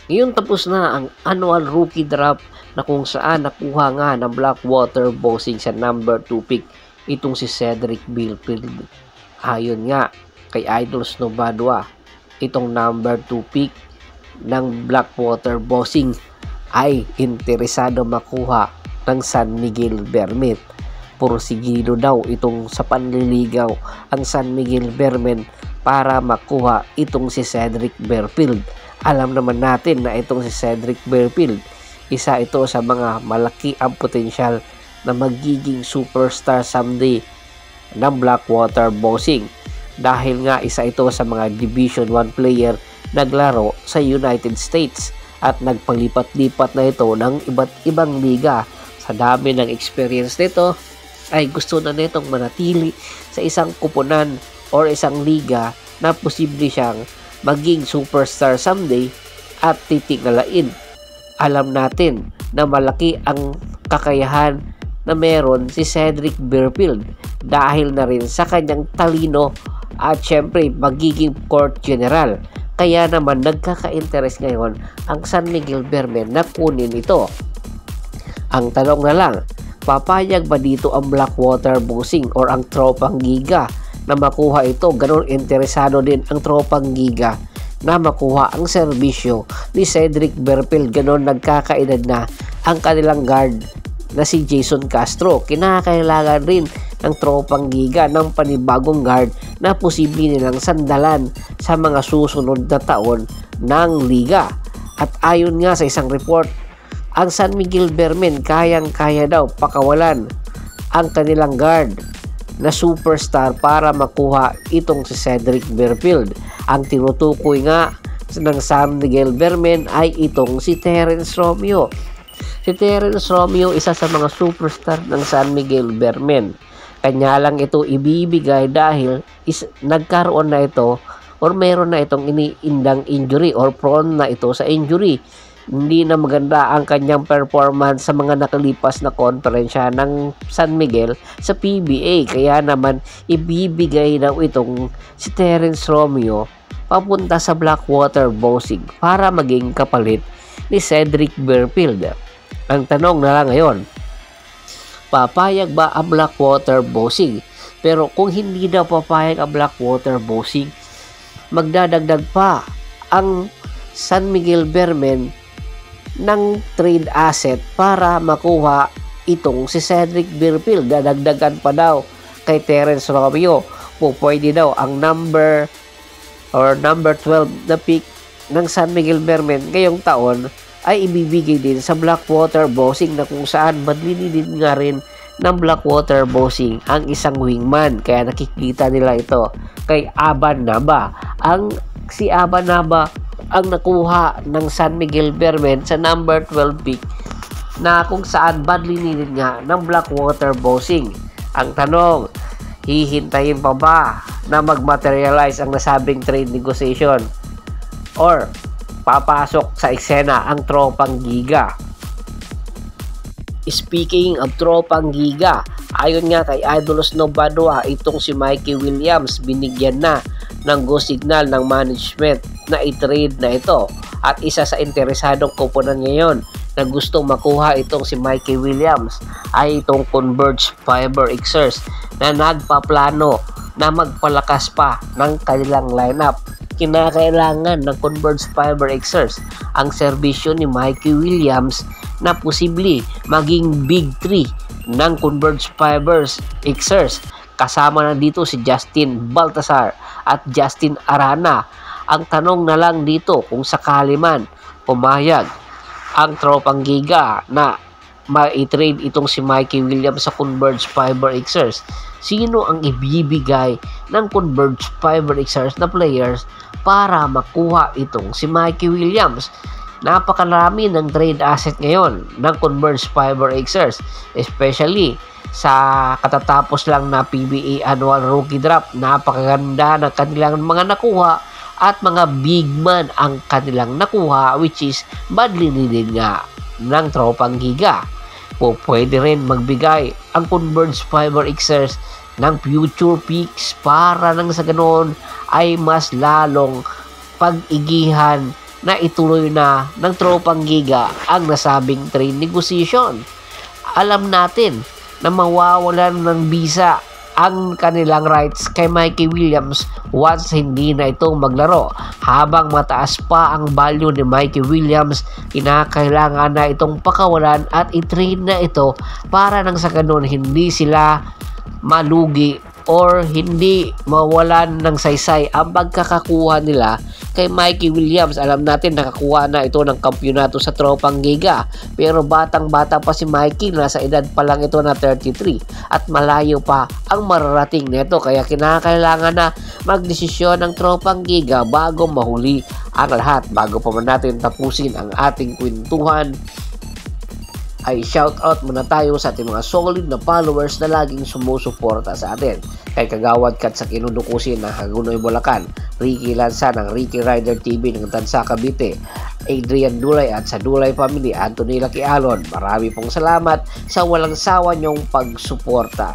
Ngayon tapos na ang annual rookie draft na kung saan nakuha nga ng Blackwater Bossing sa number 2 pick itong si Cedric Bilfield. Ayon nga kay Idol Snowbadwa, itong number 2 pick ng Blackwater Bossing ay interesado makuha ng San Miguel Bermen. Porsigido daw itong sa panliligaw ang San Miguel Bermen para makuha itong si Cedric Bilfield. Alam naman natin na itong si Cedric Bilfield, isa ito sa mga malaki ang potensyal na magiging superstar someday ng Blackwater Bossing dahil nga isa ito sa mga Division 1 player naglaro sa United States at nagpalipat-lipat na ito ng iba't ibang liga. Sa dami ng experience nito ay gusto na nitong manatili sa isang kupunan or isang liga na posible siyang maging superstar someday at titingalain. Alam natin na malaki ang kakayahan na meron si Cedric Bilfield dahil na rin sa kanyang talino at syempre magiging court general. Kaya naman nagkaka-interest ngayon ang San Miguel Bermen na kunin ito. Ang tanong na lang, papayag ba dito ang Blackwater Bossing or ang Tropang Giga na makuha ito? Ganon interesado din ang Tropang Giga na makuha ang serbisyo ni Cedric Bilfield. Ganon nagkakaedad na ang kanilang guard na si Jason Castro. Kinakailangan rin ng Tropang Giga ng panibagong guard na posible nilang sandalan sa mga susunod na taon ng liga. At ayon nga sa isang report, ang San Miguel Bermen kayang-kaya daw pakawalan ang kanilang guard na superstar para makuha itong si Cedric Bilfield. Ang tinutukoy nga ng San Miguel Bermen ay itong si Terence Romeo. Si Terence Romeo, isa sa mga superstar ng San Miguel Bermen. Kanya lang ito ibibigay dahil nagkaroon na ito or meron na itong iniindang injury or prone na ito sa injury. Hindi na maganda ang kanyang performance sa mga nakalipas na konferensya ng San Miguel sa PBA. Kaya naman ibibigay daw itong si Terence Romeo papunta sa Blackwater Bossing para maging kapalit ni Cedric Bilfield. Ang tanong na lang ngayon, papayag ba ang Blackwater Bossing? Pero kung hindi daw papayag ang Blackwater Bossing, magdadagdag pa ang San Miguel Bermen ng trade asset para makuha itong si Cedric Bilfield. Dadagdagan pa daw kay Terence Romeo. Pwede daw ang number 12 na pick ng San Miguel Bermen ngayong taon ay ibibigay din sa Blackwater Bossing na kung saan madlini din nga rin ng Blackwater Bossing ang isang wingman. Kaya nakikita nila ito kay Aban Naba. Si Aban Naba ang nakuha ng San Miguel Bermen sa number 12 pick na kung saan badly needed nga ng Blackwater Bossing. Ang tanong, hihintayin pa ba na mag-materialize ang nasabing trade negotiation or papasok sa eksena ang Tropang Giga? Speaking of Tropang Giga, ayon nga kay Idol Snowbadwa, itong si Mikey Williams binigyan na ng go signal ng management na i-trade na ito at isa sa interesadong kupunan ngayon na gustong makuha itong si Mikey Williams ay itong Converge Fiber Xers na nagpaplano na magpalakas pa ng kanilang lineup. Kinakailangan ng Converge Fiber Xers ang serbisyo ni Mikey Williams na posible maging big 3 ng Converge Fibers Xers. Kasama na dito si Justin Baltasar at Justin Arana. Ang tanong na lang dito kung sakali man pumayag ang Tropang Giga na ma-trade itong si Mikey Williams sa Converge Fiber Xers, sino ang ibibigay ng Converge Fiber Xers na players para makuha itong si Mikey Williams? Napakarami ng trade asset ngayon ng Converge Fiber Xers, especially sa katatapos lang na PBA Annual Rookie Draft. Napakaganda ng kanilang mga nakuha at mga big man ang kanilang nakuha, which is badly needed nga ng Tropang Giga. Pwede rin magbigay ang Converge Fiber Xers ng future picks para nang sa ganoon ay mas lalong pag-igihan na ituloy na ng tropang Giga ang nasabing trade negotiation. Alam natin na mawawalan ng bisa ang kanilang rights kay Mikey Williams once hindi na ito maglaro. Habang mataas pa ang value ni Mikey Williams, kinakailangan na itong pakawalan at i-trade na ito para nang sa ganun hindi sila malugi or hindi mawalan ng saysay ang pagkakakuha nila kay Mikey Williams. Alam natin nakakuha na ito ng kampyonato sa tropang Giga, pero batang-bata pa si Mikey, nasa edad pa lang ito na 33 at malayo pa ang mararating nito, kaya kinakailangan na magdesisyon ng tropang Giga bago mahuli ang lahat. Bago pa man natin tapusin ang ating kwentuhan, ay shoutout muna tayo sa ating mga solid na followers na laging sumusuporta sa atin. Kay Kagawad Kat sa Kinudukusin ng Hagunoy, Bulacan, Ricky Lanza ng Ricky Rider TV ng Tansa, Cavite, Adrian Dulay at sa Dulay Family, Anthony Laquialon. Marami pong salamat sa walang sawa niyong pagsuporta.